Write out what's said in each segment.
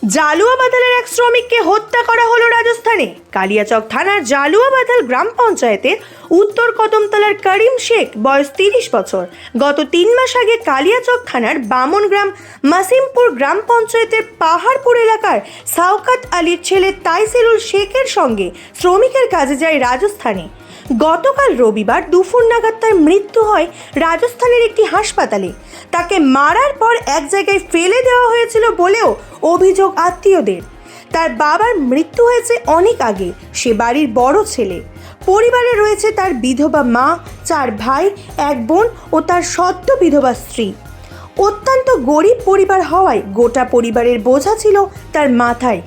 জালুয়াবাথালের এক শ্রমিককে হত্যা করা হলো রাজস্থানে। কালিয়াচক থানার জালুয়াবাথাল গ্রাম পঞ্চায়েতের উত্তর কদমতলার করিম শেখ বয়স 30 বছর গত 3 মাস আগে কালিয়াচক থানার বামনগ্রাম মাসিমপুর গ্রাম পঞ্চায়েতের পাহাড়পুর এলাকার সাওকাত আলীর ছেলে তাইসিরুল শেখের সঙ্গে শ্রমিকের কাজে যায় রাজস্থানে। গতকাল রবিবার দুপুর নাগাদ তার মৃত্যু হয় রাজস্থানের একটি হাসপাতালে। তাকে মারার পর এক জায়গায় ফেলে দেওয়া হয়েছিল বলেও অভিযোগ আত্মীয়দের। তার বাবার মৃত্যু হয়েছে অনেক আগে, সে বাড়ির বড় ছেলে। পরিবারে রয়েছে তার বিধবা মা, 4 ভাই, 1 বোন ও তার সদ্য বিধবা স্ত্রী। অত্যন্ত গরিব পরিবার হওয়ায় গোটা পরিবারের বোঝা ছিল তার মাথায়।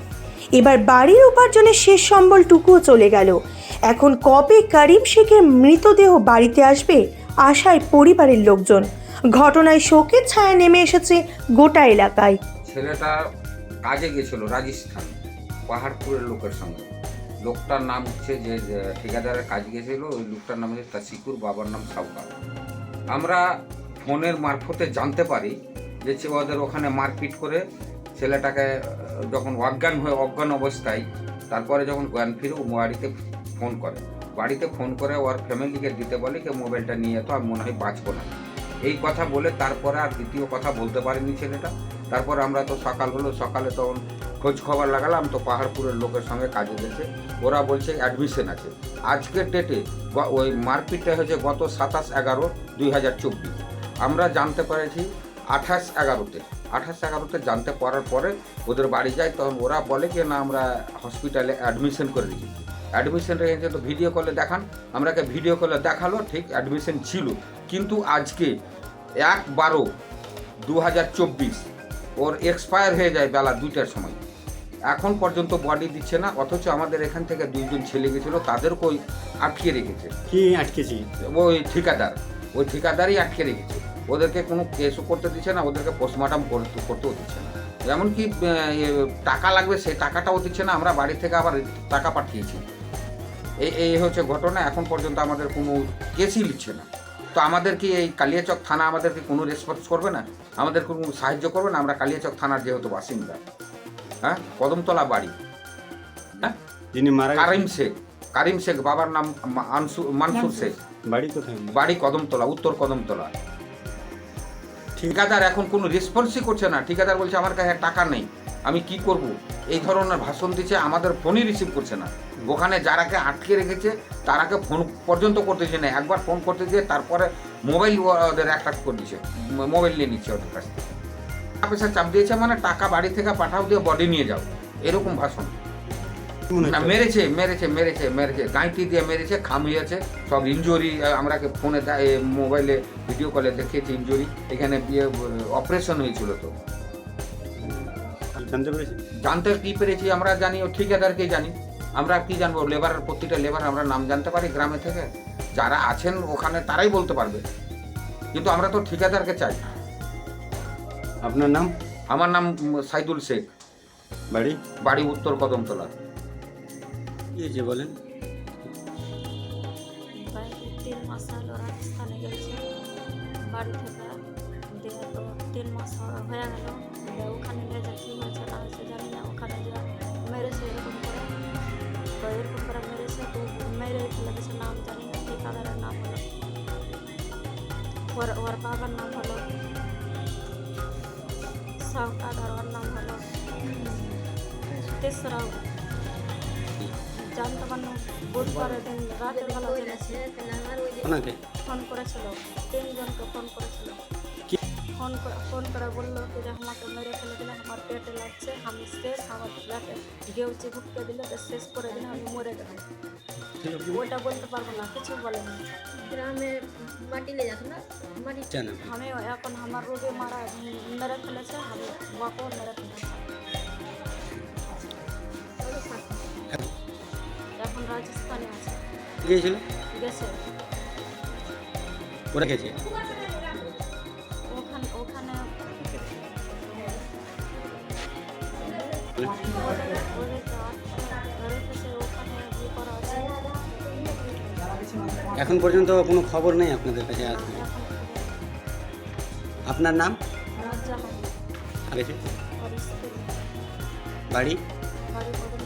এবার বাড়ির উপার্জনের শেষ সম্বলটুকুও চলে গেল। এখন কবে করিম শেখের মৃতদেহ বাড়িতে আসবে আশায় পরিবারের লোকজন। ঘটনায় শোকের ছায়া নেমে এসেছে গোটা এলাকায়। ছেলেটা কাজে গেছিল রাজস্থান, পাহাড়পুরের লোকের সঙ্গে। লোকটার নাম হচ্ছে যে ঠিকাদারের কাজ গেছিল, ওই লোকটার নাম হচ্ছে তাসিকুর, বাবার নাম সাউকা। আমরা ফোনের মারফতে জানতে পারি যে ওদের ওখানে মারপিট করে ছেলেটাকে যখন অজ্ঞান অবস্থায়, তারপরে যখন জ্ঞান ফিরে বাড়িতে ফোন করে ওর ফ্যামিলিকে দিতে বলে যে মোবাইলটা নিয়ে তো আমি মনে হয় বাঁচবো না, এই কথা বলে তারপরে আর দ্বিতীয় কথা বলতে পারেনি ছেলেটা। তারপরে আমরা তো সকালে তখন খোঁজ খবর লাগালাম, তো পাহাড়পুরের লোকের সঙ্গে কাজে গেছে, ওরা বলছে অ্যাডমিশন আছে। আজকের ডেটে ওই মারপিটটা হয়েছে গত 27/11/2024। আমরা জানতে পেরেছি 28/11-তে জানতে পারার পরে ওদের বাড়ি যায়, তখন ওরা বলে যে না আমরা হসপিটালে অ্যাডমিশন করে রেখেছি। অ্যাডমিশন রেখেছে তো ভিডিও কলে দেখান, আমরাকে ভিডিও কলে দেখালো, ঠিক অ্যাডমিশন ছিল। কিন্তু আজকে 1/12/2024 ওর এক্সপায়ার হয়ে যায় বেলা 2টার সময়। এখন পর্যন্ত বডি দিচ্ছে না, অথচ আমাদের এখান থেকে 2জন ছেলে গেছিলো, তাদেরকে ওই আটকে রেখেছে। কি আটকেছি? ওই ঠিকাদারই আটকে রেখেছে। ওদেরকে কোনো কেসও করতে দিচ্ছে না, ওদেরকে পোস্টমর্টম করতেও দিচ্ছে না। এমনকি টাকা লাগবে সেই টাকাটাও দিচ্ছে না। আমরা বাড়ি থেকে আবার টাকা পাঠিয়েছি। এই হচ্ছে ঘটনা। এখন পর্যন্ত আমাদের কোনো কেসই নিচ্ছে না। তো আমাদের কি এই কালিয়াচক থানা আমাদেরকে কোনো রেসপন্স করবে না, আমাদের কোনো সাহায্য করবে না? আমরা কালিয়াচক থানার যেহেতু বাসিন্দা, হ্যাঁ, কদমতলা বাড়ি, হ্যাঁ, যিনি মারা কারিম শেখ, বাবার নাম মানসুর শেখ। বাড়ি কোথায়? বাড়ি কদমতলা, উত্তর কদমতলা। ঠিকাদার এখন কোনো রেসপন্সই করছে না। ঠিকাদার বলছে আমার কাছে টাকা নেই, আমি কি করব, এই ধরনের ভাষণ দিচ্ছে। আমাদের ফোনই রিসিভ করছে না। ওখানে যারাকে আটকে রেখেছে তারাকে ফোন পর্যন্ত করতেছে না। একবার ফোন করতে দিয়ে তারপরে মোবাইল ওদের অ্যাট্রাক্ট করে দিচ্ছে, মোবাইল নিয়ে নিচ্ছে ওদের কাছ থেকে। পয়সা চাপ দিয়েছে, মানে টাকা বাড়ি থেকে পাঠাও দিয়ে বডি নিয়ে যাও, এরকম ভাষণ। না, মেরেছে গাঁইতি দিয়ে মেরেছে, খামিয়েছে সব ইনজুরি। আমরা ফোনে মোবাইলে ভিডিও কলে দেখিয়েছি ইনজুরি। এখানে অপারেশন হয়েছিল। তো জানতে কি পেরেছি আমরা জানি, ও ঠিকাদারকেই জানি। আমরা কি জানবো? প্রতিটা লেবার আমরা নাম জানতে পারি গ্রামে থেকে, যারা আছেন ওখানে তারাই বলতে পারবে। কিন্তু আমরা তো ঠিকাদারকে চাই। আপনার নাম? আমার নাম সাইদুল শেখ, বাড়ি উত্তর কদমতলা। কি হয়েছে বলেন? 3 মাস হলো রাজস্থানে গেছে বাড়ি থেকে, দিয়ে তো 3 মাস হয়ে গেল। ওখানে নিয়ে যা কী হয়েছে না হয়েছে জানি না। ওখানে যে মেরেছে এরকম করে, তো এরকম করে মেরেছে, তো মেরে ফেলে গেছে। নাম জানি না, ঠিকাদারের নাম হলো, ওর বাবার নাম হলো সাউকাত, আর ওর নাম হলো তেসরা। জানতে পারলাম বুধবারের দিন রাতের বেলা জেনেছি। ফোন করেছিল, 3 জনকে ফোন করেছিল। ফোন করে বললো কি যে আমাকে মেরে ফেলে দিলে, আমার পেটে লাগছে, আমি শেষ, আমার পেটে গেউচি ভুটকে দিলে তো শেষ করে দিলে, আমি মরে গেলাম। ওইটা বলতে পারবো না, কিছু বলেনি। গ্রামে মাটি নিয়ে যাচ্ছে না, মাটি আমি এখন আমার রোগে মেরে ফেলেছে, আমি বাবাও মেরে ফেলেছে। এখন রাজস্থানে আছে। গেছে ওরা গেছে ওখানে এখন পর্যন্ত কোনো খবর নেই আপনাদের কাছে? আপনার নাম? রাজ্জাহান। গেছে বাড়ি বাড়ি বদল